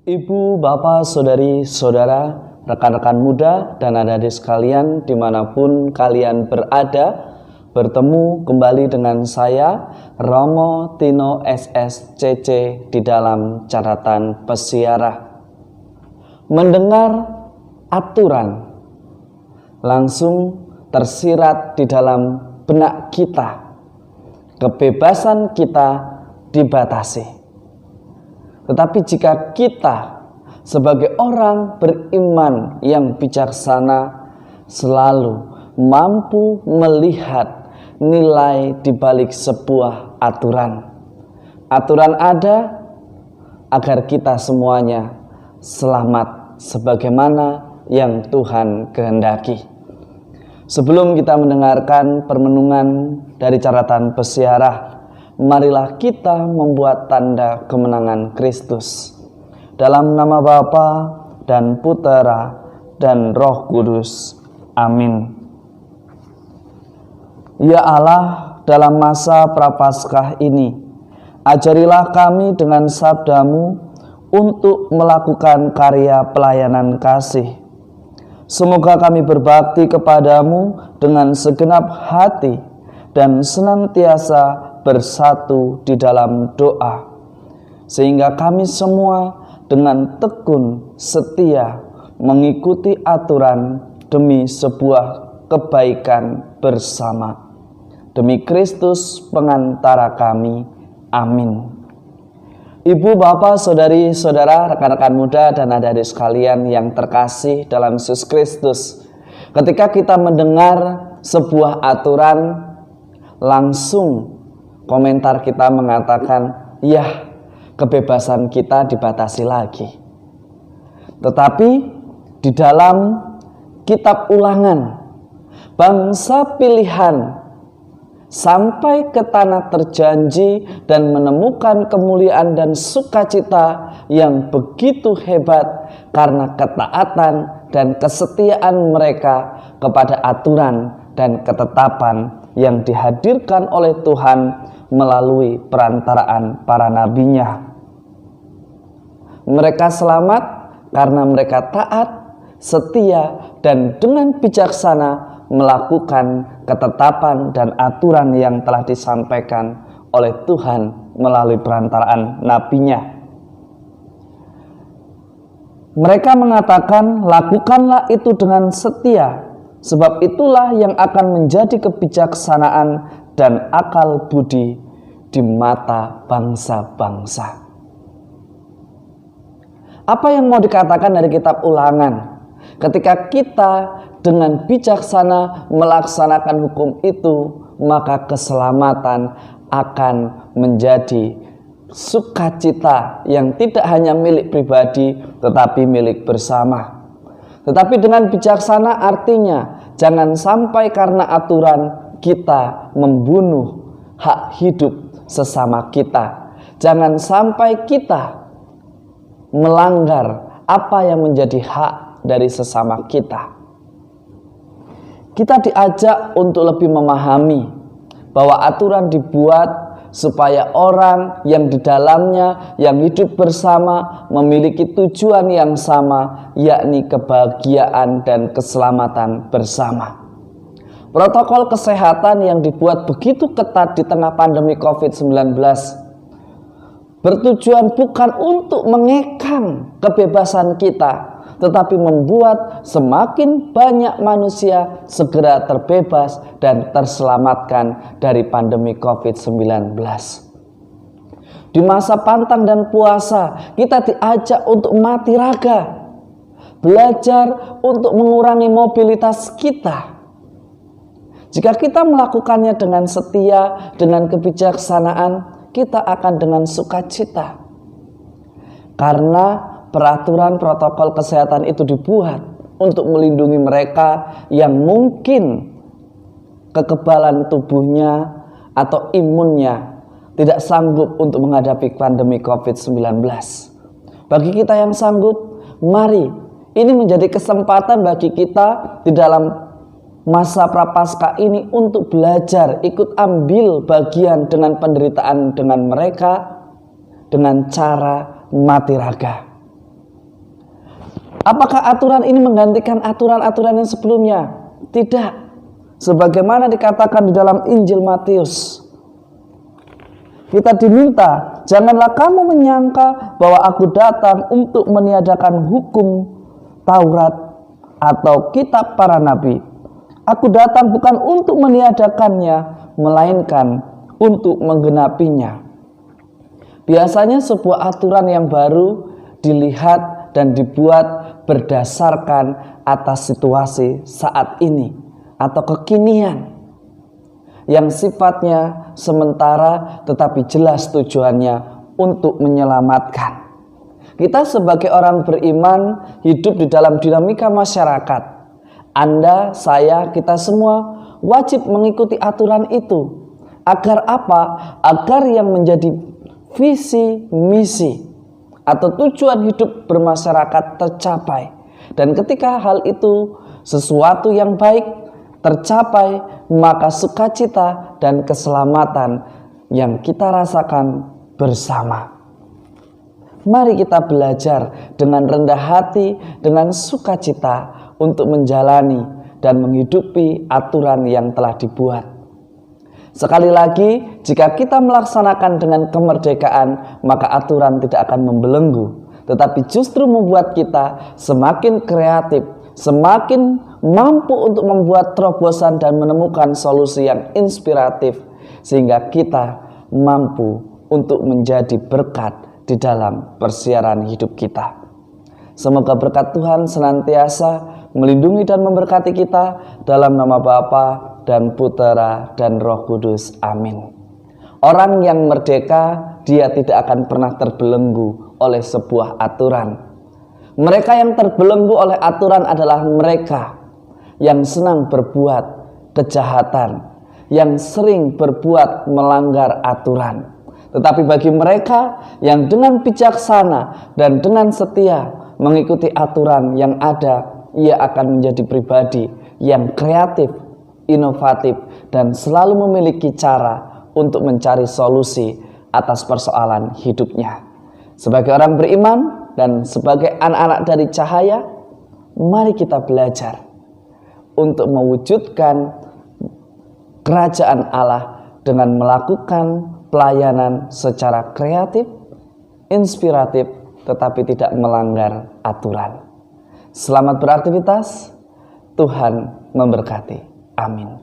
Ibu, bapak, saudari, saudara, rekan-rekan muda, dan adik-adik sekalian dimanapun kalian berada, bertemu kembali dengan saya, Romo Tino SSCC di dalam catatan pesiarah. Mendengar aturan langsung tersirat di dalam benak kita. Kebebasan kita dibatasi. Tetapi jika kita sebagai orang beriman yang bijaksana selalu mampu melihat nilai di balik sebuah aturan. Aturan ada agar kita semuanya selamat sebagaimana yang Tuhan kehendaki. Sebelum kita mendengarkan permenungan dari catatan pesiarah, marilah kita membuat tanda kemenangan Kristus. Dalam nama Bapa dan Putera dan Roh Kudus. Amin. Ya Allah, dalam masa Prapaskah ini, ajarilah kami dengan sabda-Mu untuk melakukan karya pelayanan kasih. Semoga kami berbakti kepadamu dengan segenap hati dan senantiasa bersatu di dalam doa, sehingga kami semua dengan tekun setia mengikuti aturan demi sebuah kebaikan bersama. Demi Kristus pengantara kami. Amin. Ibu, bapak, saudari, saudara, rekan-rekan muda, dan adik-adik sekalian yang terkasih dalam Yesus Kristus, ketika kita mendengar sebuah aturan, langsung komentar kita mengatakan, ya, kebebasan kita dibatasi lagi. Tetapi di dalam kitab Ulangan, bangsa pilihan sampai ke tanah terjanji dan menemukan kemuliaan dan sukacita yang begitu hebat karena ketaatan dan kesetiaan mereka kepada aturan dan ketetapan yang dihadirkan oleh Tuhan melalui perantaraan para nabinya. Mereka selamat karena mereka taat, setia, dan dengan bijaksana melakukan ketetapan dan aturan yang telah disampaikan oleh Tuhan melalui perantaraan nabinya. Mereka mengatakan, lakukanlah itu dengan setia, sebab itulah yang akan menjadi kebijaksanaan dan akal budi di mata bangsa-bangsa. Apa yang mau dikatakan dari kitab Ulangan? Ketika kita dengan bijaksana melaksanakan hukum itu, maka keselamatan akan menjadi sukacita yang tidak hanya milik pribadi, tetapi milik bersama. Tetapi dengan bijaksana artinya, jangan sampai karena aturan kita membunuh hak hidup sesama kita. Jangan sampai kita melanggar apa yang menjadi hak dari sesama kita. Kita diajak untuk lebih memahami bahwa aturan dibuat supaya orang yang di dalamnya yang hidup bersama memiliki tujuan yang sama, yakni kebahagiaan dan keselamatan bersama. Protokol kesehatan yang dibuat begitu ketat di tengah pandemi COVID-19 bertujuan bukan untuk mengekang kebebasan kita, tetapi membuat semakin banyak manusia segera terbebas dan terselamatkan dari pandemi COVID-19. Di masa pantang dan puasa, kita diajak untuk mati raga, belajar untuk mengurangi mobilitas kita. Jika kita melakukannya dengan setia, dengan kebijaksanaan, kita akan dengan sukacita. Karena peraturan protokol kesehatan itu dibuat untuk melindungi mereka yang mungkin kekebalan tubuhnya atau imunnya tidak sanggup untuk menghadapi pandemi COVID-19. Bagi kita yang sanggup, mari ini menjadi kesempatan bagi kita di dalam masa Prapaskah ini untuk belajar, ikut ambil bagian dengan penderitaan dengan mereka dengan cara mati raga. Apakah aturan ini menggantikan aturan-aturan yang sebelumnya? Tidak. Sebagaimana dikatakan di dalam Injil Matius, kita diminta, janganlah kamu menyangka bahwa aku datang untuk meniadakan hukum Taurat atau kitab para nabi. Aku datang bukan untuk meniadakannya, melainkan untuk menggenapinya. Biasanya sebuah aturan yang baru dilihat dan dibuat berdasarkan atas situasi saat ini atau kekinian yang sifatnya sementara tetapi jelas tujuannya untuk menyelamatkan. Kita sebagai orang beriman hidup di dalam dinamika masyarakat. Anda, saya, kita semua wajib mengikuti aturan itu. Agar apa? Agar yang menjadi visi misi atau tujuan hidup bermasyarakat tercapai. Dan ketika hal itu sesuatu yang baik tercapai, maka sukacita dan keselamatan yang kita rasakan bersama. Mari kita belajar dengan rendah hati, dengan sukacita untuk menjalani dan menghidupi aturan yang telah dibuat. Sekali lagi, jika kita melaksanakan dengan kemerdekaan, maka aturan tidak akan membelenggu, tetapi justru membuat kita semakin kreatif, semakin mampu untuk membuat terobosan dan menemukan solusi yang inspiratif, sehingga kita mampu untuk menjadi berkat di dalam persiaran hidup kita. Semoga berkat Tuhan senantiasa melindungi dan memberkati kita dalam nama Bapa dan Putera dan Roh Kudus. Amin. Orang yang merdeka, dia tidak akan pernah terbelenggu oleh sebuah aturan. Mereka yang terbelenggu oleh aturan adalah mereka yang senang berbuat kejahatan, yang sering berbuat melanggar aturan. Tetapi bagi mereka yang dengan bijaksana dan dengan setia mengikuti aturan yang ada, ia akan menjadi pribadi yang kreatif, inovatif, dan selalu memiliki cara untuk mencari solusi atas persoalan hidupnya. Sebagai orang beriman dan sebagai anak-anak dari cahaya, mari kita belajar untuk mewujudkan kerajaan Allah dengan melakukan pelayanan secara kreatif, inspiratif, tetapi tidak melanggar aturan. Selamat beraktivitas, Tuhan memberkati. Amin.